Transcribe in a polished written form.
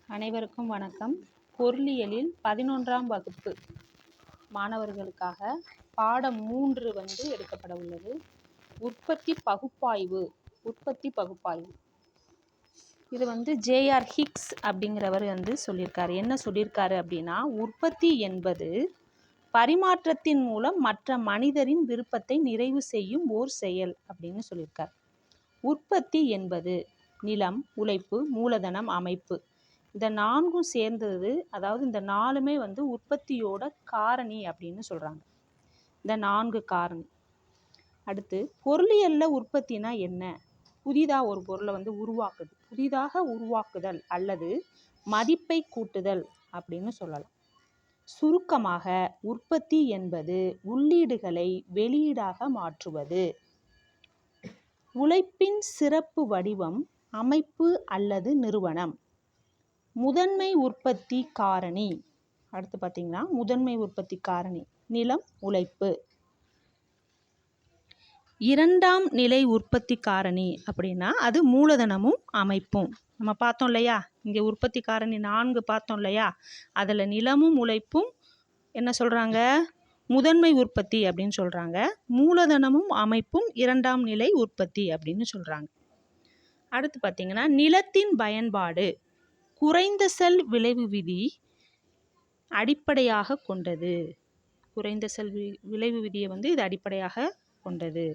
அனைவருக்கும் வணக்கம். பொருளியலில் 11ஆம் வகுப்பு மாணவர்களுக்காக பாடம் 3 எடுக்கப்பட உள்ளது. உற்பத்தி பகுப்பாய்வு. இது ஜேஆர் ஹிக்ஸ் அப்படிங்கிறவர் சொல்லியிருக்காரு. என்ன சொல்லியிருக்காரு அப்படின்னா, உற்பத்தி என்பது பரிமாற்றத்தின் மூலம் மற்ற மனிதரின் விருப்பத்தை நிறைவு செய்யும் ஓர் செயல் அப்படின்னு சொல்லியிருக்கார். உற்பத்தி என்பது நிலம், உழைப்பு, மூலதனம், அமைப்பு, இந்த 4ம் சேர்ந்தது. அதாவது இந்த 4மே உற்பத்தியோட காரணி அப்படின்னு சொல்றாங்க. இந்த 4 காரணி. அடுத்து பொருளியல்ல உற்பத்தினா என்ன? புதிதாக ஒரு பொருளை உருவாக்குது, புதிதாக உருவாக்குதல் அல்லது மதிப்பை கூட்டுதல் அப்படின்னு சொல்லலாம். சுருக்கமாக உற்பத்தி என்பது உள்ளீடுகளை வெளியீடாக மாற்றுவது. உழைப்பின் சிறப்பு வடிவம் அமைப்பு அல்லது நிறுவனம். முதன்மை உற்பத்தி காரணி. அடுத்து பார்த்தீங்கன்னா முதன்மை உற்பத்தி காரணி நிலம், உழைப்பு. இரண்டாம் நிலை உற்பத்தி காரணி அப்படின்னா அது மூலதனமும் அமைப்பும். நம்ம பார்த்தோம் இல்லையா, இங்கே உற்பத்தி காரணி 4 பார்த்தோம் இல்லையா, அதில் நிலமும் உழைப்பும் என்ன சொல்கிறாங்க, முதன்மை உற்பத்தி அப்படின்னு சொல்கிறாங்க. மூலதனமும் அமைப்பும் இரண்டாம் நிலை உற்பத்தி அப்படின்னு சொல்கிறாங்க. அடுத்து பார்த்தீங்கன்னா நிலத்தின் பயன்பாடு குறைந்த செல் விளைவு விதி அடிப்படையாக கொண்டது. குறைந்த செல் விளைவு விதியை இது அடிப்படையாக கொண்டது.